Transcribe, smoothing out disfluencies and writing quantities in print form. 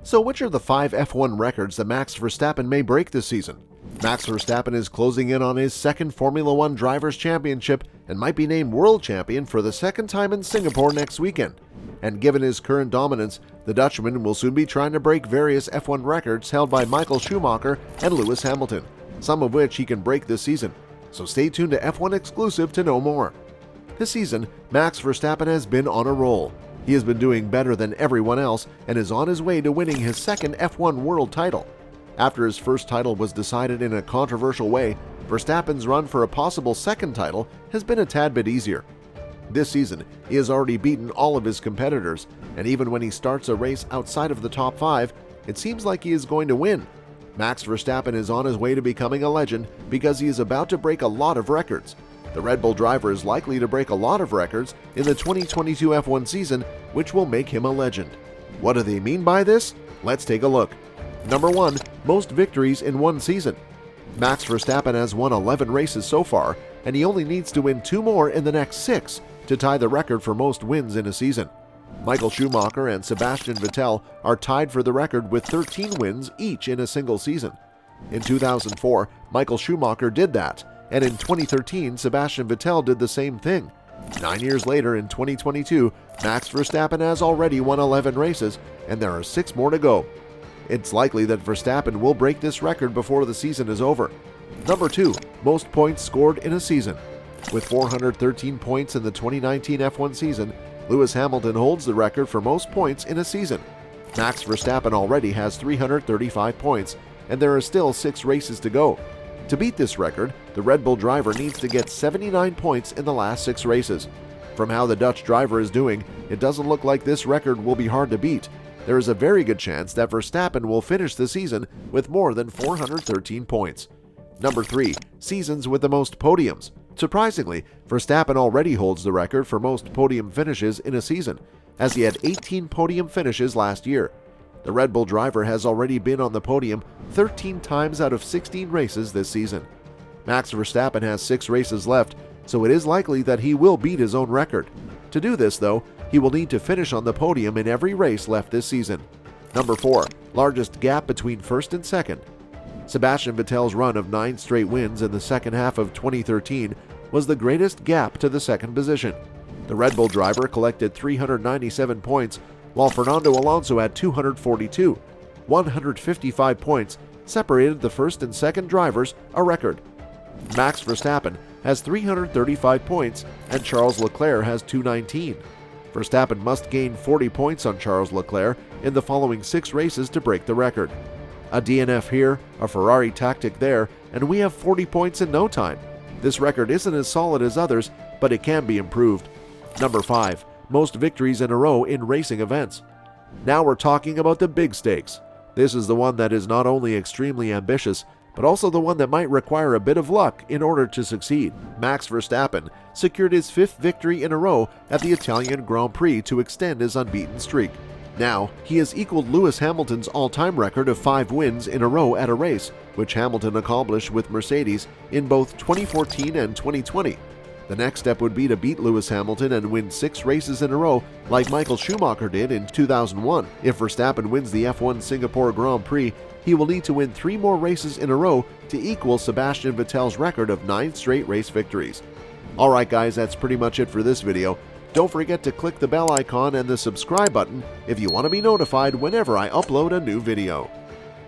So which are the 5 F1 records that Max Verstappen may break this season? Max Verstappen is closing in on his second Formula One Drivers' Championship and might be named world champion for the second time in Singapore next weekend. And given his current dominance, the Dutchman will soon be trying to break various F1 records held by Michael Schumacher and Lewis Hamilton, some of which he can break this season. So stay tuned to F1 Exclusive to know more. This season, Max Verstappen has been on a roll. He has been doing better than everyone else and is on his way to winning his second F1 world title. After his first title was decided in a controversial way, Verstappen's run for a possible second title has been a tad bit easier. This season, he has already beaten all of his competitors, and even when he starts a race outside of the top 5, it seems like he is going to win. Max Verstappen is on his way to becoming a legend because he is about to break a lot of records. The Red Bull driver is likely to break a lot of records in the 2022 F1 season, which will make him a legend. What do they mean by this? Let's take a look. Number 1. Most victories in one season. Max Verstappen has won 11 races so far, and he only needs to win 2 more in the next 6 to tie the record for most wins in a season. Michael Schumacher and Sebastian Vettel are tied for the record with 13 wins each in a single season. In 2004, Michael Schumacher did that, and in 2013, Sebastian Vettel did the same thing. 9 years later, in 2022, Max Verstappen has already won 11 races, and there are 6 more to go. It's likely that Verstappen will break this record before the season is over. Number 2. Most points scored in a season. With 413 points in the 2019 F1 season, Lewis Hamilton holds the record for most points in a season. Max Verstappen already has 335 points, and there are still 6 races to go. To beat this record, the Red Bull driver needs to get 79 points in the last 6 races. From how the Dutch driver is doing, it doesn't look like this record will be hard to beat. There is a very good chance that Verstappen will finish the season with more than 413 points. Number 3. Seasons with the most podiums. Surprisingly, Verstappen already holds the record for most podium finishes in a season, as he had 18 podium finishes last year. The Red Bull driver has already been on the podium 13 times out of 16 races this season. Max Verstappen has 6 races left, so it is likely that he will beat his own record. To do this, though, he will need to finish on the podium in every race left this season. Number 4. Largest gap between first and second. Sebastian Vettel's run of 9 straight wins in the second half of 2013 was the greatest gap to the second position. The Red Bull driver collected 397 points, while Fernando Alonso had 242. 155 points separated the first and second drivers, a record. Max Verstappen has 335 points, and Charles Leclerc has 219. Verstappen must gain 40 points on Charles Leclerc in the following 6 races to break the record. A DNF here, a Ferrari tactic there, and we have 40 points in no time. This record isn't as solid as others, but it can be improved. Number 5. Most victories in a row in racing events. Now we're talking about the big stakes. This is the one that is not only extremely ambitious, but also the one that might require a bit of luck in order to succeed. Max Verstappen secured his 5th victory in a row at the Italian Grand Prix to extend his unbeaten streak. Now, he has equaled Lewis Hamilton's all-time record of 5 wins in a row at a race, which Hamilton accomplished with Mercedes in both 2014 and 2020. The next step would be to beat Lewis Hamilton and win 6 races in a row like Michael Schumacher did in 2001. If Verstappen wins the F1 Singapore Grand Prix, he will need to win 3 more races in a row to equal Sebastian Vettel's record of 9 straight race victories. Alright guys, that's pretty much it for this video. Don't forget to click the bell icon and the subscribe button if you want to be notified whenever I upload a new video.